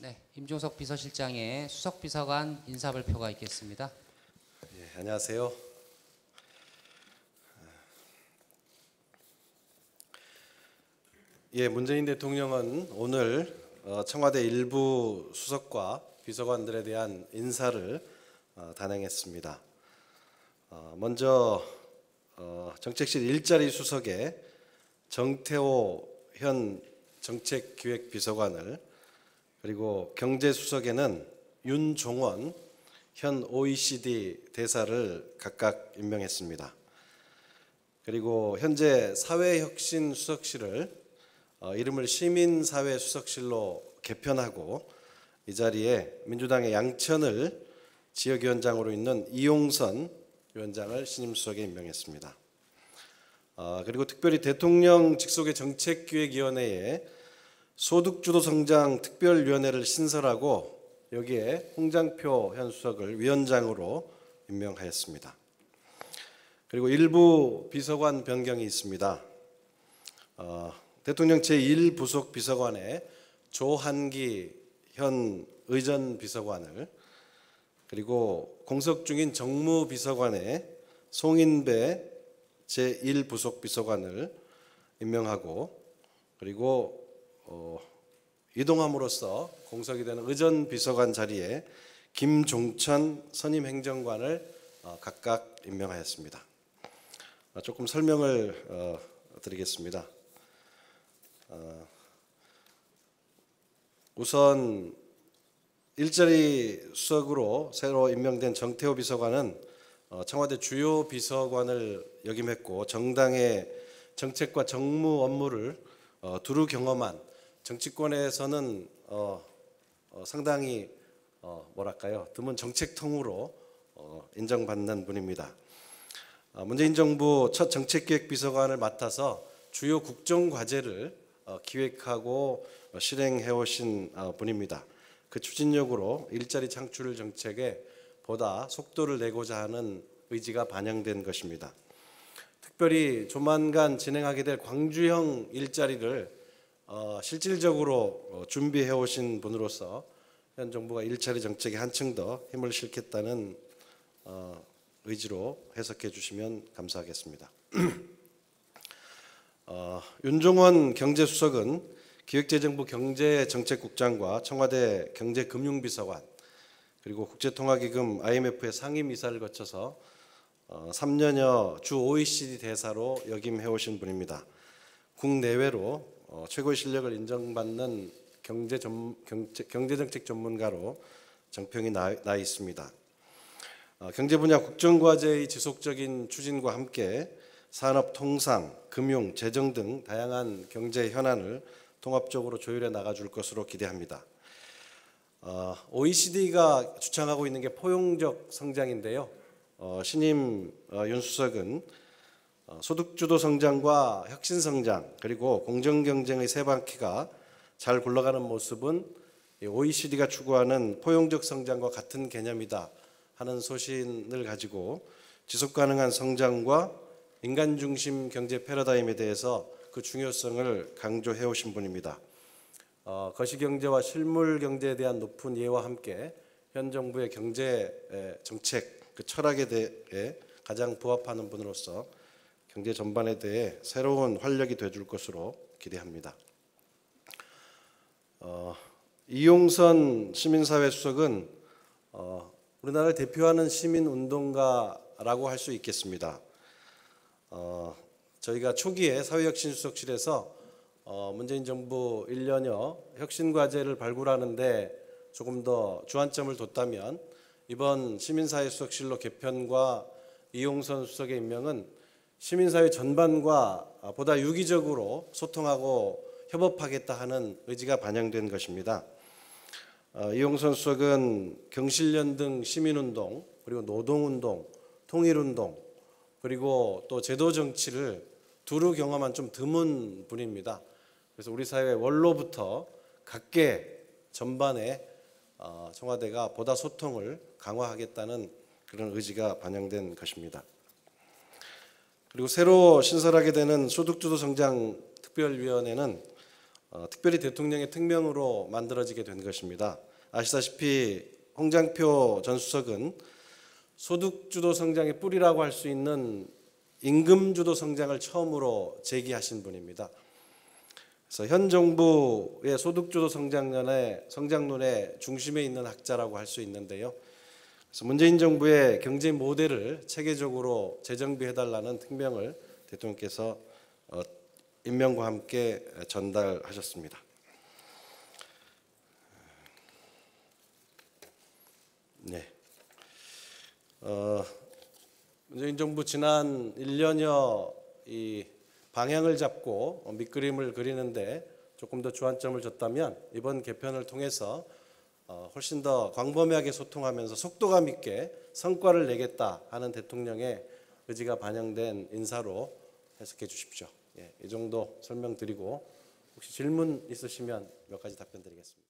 네, 임종석 비서실장의 수석비서관 인사발표가 있겠습니다. 예, 안녕하세요. 예, 문재인 대통령은 오늘 청와대 일부 수석과 비서관들에 대한 인사를 단행했습니다. 먼저 정책실 일자리 수석에 정태호 현 정책기획비서관을, 그리고 경제수석에는 윤종원 현 OECD 대사를 각각 임명했습니다. 그리고 현재 사회혁신수석실을 이름을 시민사회수석실로 개편하고 이 자리에 민주당의 양천을 지역위원장으로 있는 이용선 위원장을 신임수석에 임명했습니다. 그리고 특별히 대통령 직속의 정책기획위원회에 소득주도 성장 특별위원회를 신설하고 여기에 홍장표 현 수석을 위원장으로 임명하였습니다. 그리고 일부 비서관 변경이 있습니다. 대통령 제1부속 비서관에 조한기 현 의전비서관을, 그리고 공석 중인 정무비서관에 송인배 제1부속 비서관을 임명하고, 그리고 이동함으로써 공석이 되는 의전비서관 자리에 김종천 선임행정관을 각각 임명하였습니다. 조금 설명을 드리겠습니다. 우선 일자리 수석으로 새로 임명된 정태호 비서관은 청와대 주요 비서관을 역임했고 정당의 정책과 정무 업무를 두루 경험한, 정치권에서는 상당히 드문 정책통으로 인정받는 분입니다. 문재인 정부 첫 정책기획비서관을 맡아서 주요 국정과제를 기획하고 실행해 오신 분입니다. 그 추진력으로 일자리 창출 정책에 보다 속도를 내고자 하는 의지가 반영된 것입니다. 특별히 조만간 진행하게 될 광주형 일자리를 실질적으로 준비해 오신 분으로서 현 정부가 일자리 정책에 한층 더 힘을 실겠다는 의지로 해석해 주시면 감사하겠습니다. 윤종원 경제수석은 기획재정부 경제정책국장과 청와대 경제금융비서관, 그리고 국제통화기금 IMF의 상임이사를 거쳐서 3년여 주 OECD 대사로 역임해 오신 분입니다. 국내외로 최고의 실력을 인정받는 경제정책 전문가로 정평이 나 있습니다. 경제 분야 국정과제의 지속적인 추진과 함께 산업, 통상, 금융, 재정 등 다양한 경제 현안을 통합적으로 조율해 나가줄 것으로 기대합니다. OECD가 주창하고 있는 게 포용적 성장인데요. 신임 윤 수석은 소득주도 성장과 혁신성장, 그리고 공정경쟁의 세 바퀴가 잘 굴러가는 모습은 OECD가 추구하는 포용적 성장과 같은 개념이다 하는 소신을 가지고 지속가능한 성장과 인간 중심 경제 패러다임에 대해서 그 중요성을 강조해 오신 분입니다. 거시경제와 실물경제에 대한 높은 이해와 함께 현 정부의 경제 정책 그 철학에 대해 가장 부합하는 분으로서 경제 전반에 대해 새로운 활력이 되줄 것으로 기대합니다. 이용선 시민사회 수석은 우리나라를 대표하는 시민운동가라고 할 수 있겠습니다. 저희가 초기에 사회혁신수석실에서 문재인 정부 1년여 혁신과제를 발굴하는데 조금 더 주안점을 뒀다면 이번 시민사회수석실로 개편과 이용선 수석의 임명은 시민사회 전반과 보다 유기적으로 소통하고 협업하겠다 하는 의지가 반영된 것입니다. 이용선 수석은 경실련 등 시민운동, 그리고 노동운동, 통일운동, 그리고 또 제도정치를 두루 경험한 좀 드문 분입니다. 그래서 우리 사회 원로부터 각계 전반에 청와대가 보다 소통을 강화하겠다는 그런 의지가 반영된 것입니다. 그리고 새로 신설하게 되는 소득주도 성장 특별위원회는 특별히 대통령의 특명으로 만들어지게 된 것입니다. 아시다시피 홍장표 전 수석은 소득주도 성장의 뿌리라고 할 수 있는 임금주도 성장을 처음으로 제기하신 분입니다. 그래서 현 정부의 소득주도 성장론의 중심에 있는 학자라고 할 수 있는데요. 그래서 문재인 정부의 경제 모델을 체계적으로 재정비해달라는 특명을 대통령께서 임명과 함께 전달하셨습니다. 네. 문재인 정부 지난 1년여 이 방향을 잡고 밑그림을 그리는데 조금 더 주안점을 줬다면 이번 개편을 통해서 훨씬 더 광범위하게 소통하면서 속도감 있게 성과를 내겠다 하는 대통령의 의지가 반영된 인사로 해석해 주십시오. 이 정도 설명드리고 혹시 질문 있으시면 몇 가지 답변 드리겠습니다.